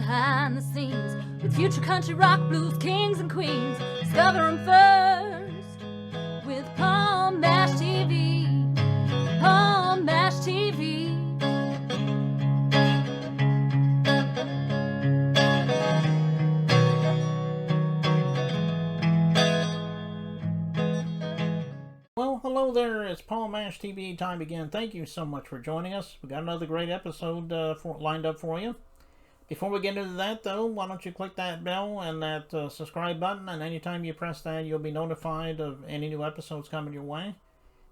behind the scenes with future country rock blues kings and queens. Discover them first with Palm Mash TV. Palm Mash TV. Well, hello there. It's Palm Mash TV time again. Thank you so much for joining us. We got another great episode lined up for you. Before we get into that, though, why don't you click that bell and that subscribe button, and anytime you press that, you'll be notified of any new episodes coming your way.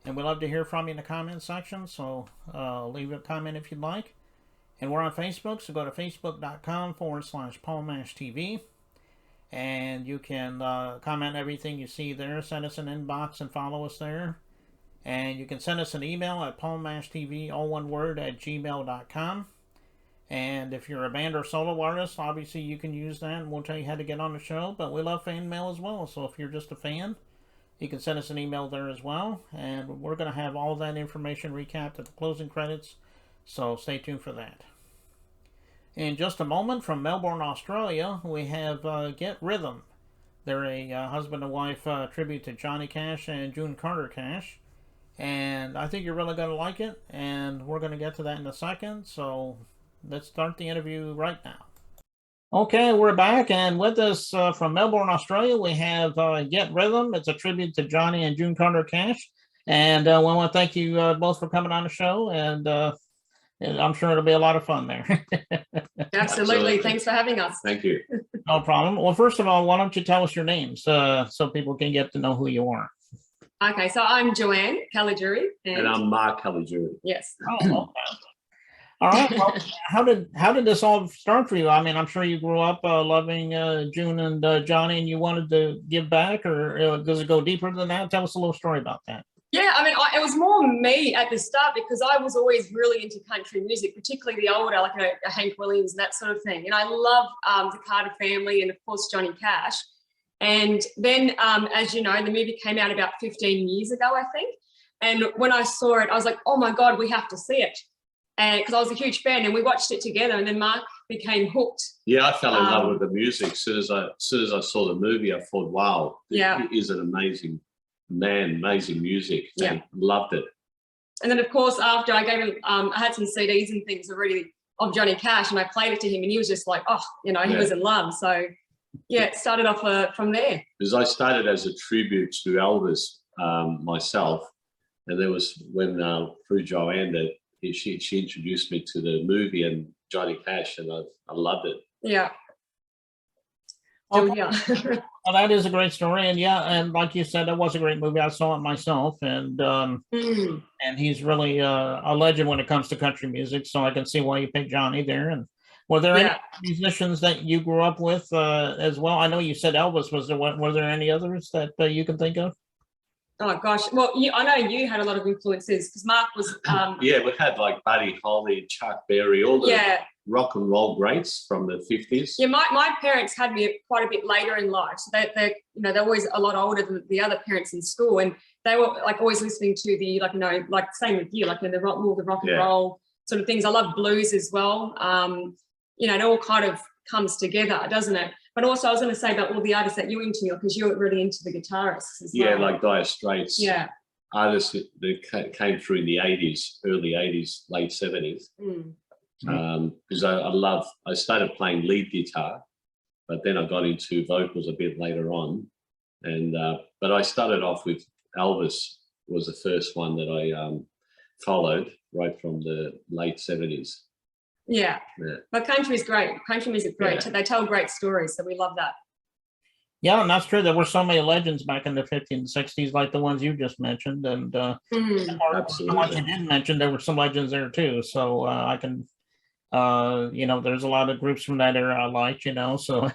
And we'd love to hear from you in the comment section, so leave a comment if you'd like. And we're on Facebook, so go to facebook.com/PalmMashTV. And you can comment everything you see there. Send us an inbox and follow us there. And you can send us an email at palmmashtv, all one word, @gmail.com. And if you're a band or solo artist, obviously you can use that, and we'll tell you how to get on the show. But we love fan mail as well, so if you're just a fan, you can send us an email there as well. And we're going to have all that information recapped at the closing credits, so stay tuned for that. In just a moment, from Melbourne, Australia, we have Get Rhythm. They're a husband and wife tribute to Johnny Cash and June Carter Cash. And I think you're really going to like it, and we're going to get to that in a second, so let's start the interview right now. Okay, we're back, and with us from Melbourne, Australia, we have Get Rhythm. It's a tribute to Johnny and June Carter Cash. And we want to thank you both for coming on the show, and I'm sure it'll be a lot of fun there. Absolutely. Thanks for having us. Thank you. No problem. Well, first of all, why don't you tell us your names so people can get to know who you are? Okay, so I'm Joanne Caligiuri. And I'm Mark Caligiuri. Yes. Oh, okay. All right. Well, how did this all start for you? I mean, I'm sure you grew up loving June and Johnny, and you wanted to give back, or does it go deeper than that? Tell us a little story about that. Yeah, I mean, it was more me at the start because I was always really into country music, particularly the older, like Hank Williams and that sort of thing. And I love the Carter family and, of course, Johnny Cash. And then, as you know, the movie came out about 15 years ago, I think. And when I saw it, I was like, oh, my God, we have to see it. And because I was a huge fan, and we watched it together, and then Mark became hooked. Yeah, I fell in love with the music. As soon as I saw the movie, I thought, wow, it is an amazing man, amazing music. Yeah. And loved it. And then, of course, after I gave him, I had some CDs and things already of Johnny Cash, and I played it to him, and he was just like, oh, he was in love. So, yeah, it started off from there. Because I started as a tribute to Elvis myself, and there was when through Joanne that she introduced me to the movie and Johnny Cash, and I loved it. Yeah. Okay. Well, that is a great story, and and like you said, it was a great movie. I saw it myself, and he's really a legend when it comes to country music. So I can see why you picked Johnny there. And were there any musicians that you grew up with as well? I know you said Elvis. Were there any others that you can think of? Oh gosh, well, I know you had a lot of influences because Mark was. Yeah, we had like Buddy Holly, Chuck Berry, all the rock and roll greats from the 50s. Yeah, my parents had me quite a bit later in life, so they're always a lot older than the other parents in school, and they were like always listening to the like same with you, like the rock and roll sort of things. I love blues as well. It all kind of comes together, doesn't it? But also, I was going to say about all the artists that you're into, because you're really into the guitarists as well. Yeah, like Dire Straits. Yeah. Artists that came through in the 80s, early 80s, late 70s. Because I started playing lead guitar, but then I got into vocals a bit later on. And but I started off with Elvis was the first one that I followed right from the late 70s. Yeah. But country is great. Country music's great. Yeah. They tell great stories, so we love that. Yeah, and that's true. There were so many legends back in the 50s and 60s, like the ones you just mentioned. And the ones you didn't mention, there were some legends there too. So I can, there's a lot of groups from that era I liked, so.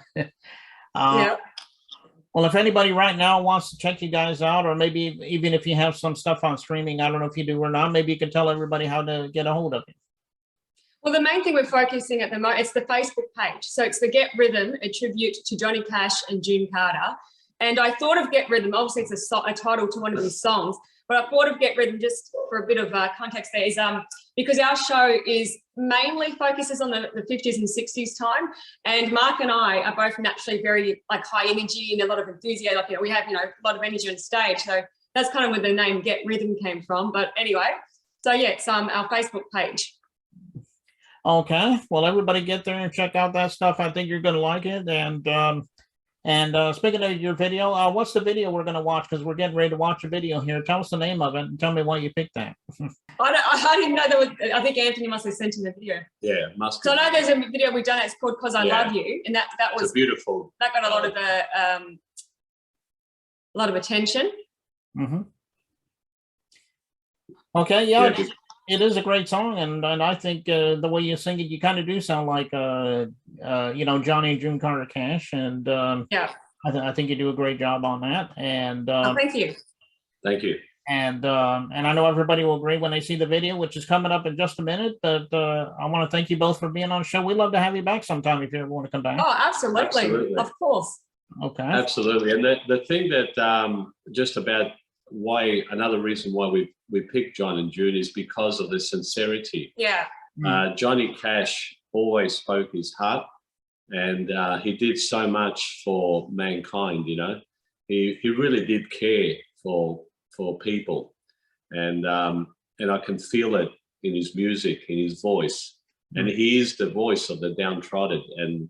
Well, if anybody right now wants to check you guys out, or maybe even if you have some stuff on streaming, I don't know if you do or not, maybe you can tell everybody how to get a hold of you. Well, the main thing we're focusing at the moment, it's the Facebook page. So it's the Get Rhythm, a tribute to Johnny Cash and June Carter. And I thought of Get Rhythm, obviously it's a title to one of his songs, But I thought of Get Rhythm just for a bit of context there is because our show is mainly focuses on the 50s and 60s time. And Mark and I are both naturally very like high energy and a lot of enthusiasm. Like, we have, a lot of energy on stage. So that's kind of where the name Get Rhythm came from. But anyway, so yeah, it's our Facebook page. Okay, well, everybody get there and check out that stuff. I think you're going to like it. And speaking of your video, what's the video we're going to watch? Because we're getting ready to watch a video here. Tell us the name of it and tell me why you picked that. I didn't know there was. I think Anthony must have sent in the video. Yeah, must. So I know there's a video we've done. It's called "Cause I Love You," and that was beautiful. That got a lot of attention. Mm-hmm. Okay, yeah, it is a great song, and I think the way you sing it, you kind of do sound like Johnny and June Carter Cash, and yeah, I think you do a great job on that. And thank you. Thank you. And I know everybody will agree when they see the video, which is coming up in just a minute. But I want to thank you both for being on the show. We'd love to have you back sometime if you ever want to come back. Oh, absolutely. Of course. Okay. Absolutely. And the thing that just about another reason why we picked John and June is because of the sincerity. Yeah. Johnny Cash always spoke his heart, and he did so much for mankind. He really did care for people, and I can feel it in his music, in his voice, and he is the voice of the downtrodden, and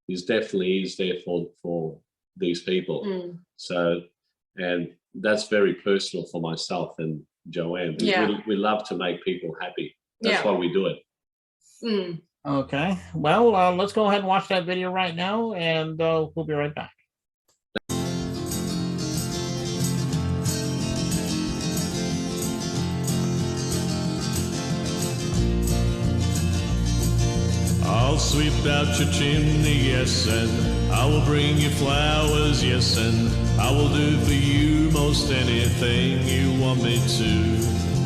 he's definitely is there for these people. So, and that's very personal for myself and Joanne. We love to make people happy. That's why we do it. Okay, well, let's go ahead and watch that video right now, and we'll be right back. I'll sweep out your chimney, yes, and I will bring you flowers, yes, and I will do for you most anything you want me to.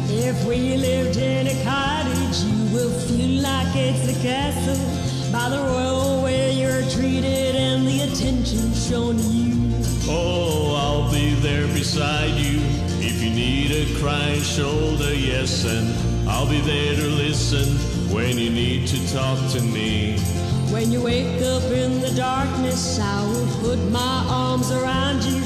If we lived in a cottage, you will feel like it's a castle by the royal way you're treated and the attention shown to you. Oh, I'll be there beside you if you need a crying shoulder, yes, and I'll be there to listen when you need to talk to me. When you wake up in the darkness, I will put my arms around you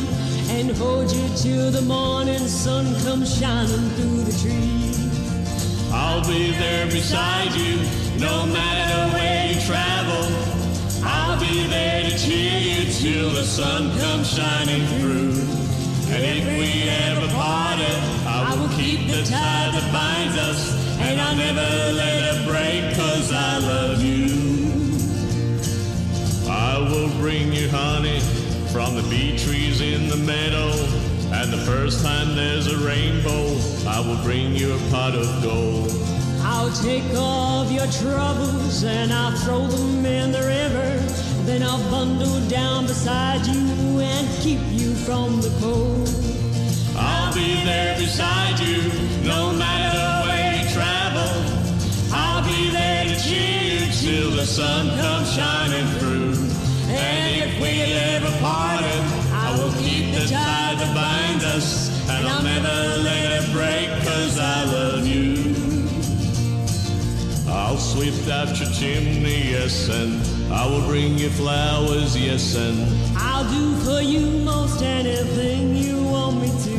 and hold you till the morning sun comes shining through the trees. I'll be there beside you, no matter where you travel. I'll be there to cheer you till the sun comes shining through. And if we ever parted, I will keep the tie that binds us, and I'll never let it break, 'cause I love you. I will bring you honey from the bee trees in the meadow, and the first time there's a rainbow, I will bring you a pot of gold. I'll take all of your troubles and I'll throw them in the river. Then I'll bundle down beside you and keep you from the cold. I'll be there beside you, no matter where you travel. I'll be there to cheer you till the sun comes shining through. And if we ever parted, I will keep the tie that binds us, and I'll never let it break, 'cause I love you. I'll sweep out your chimney, yes, and I will bring you flowers, yes, and I'll do for you most anything you want me to.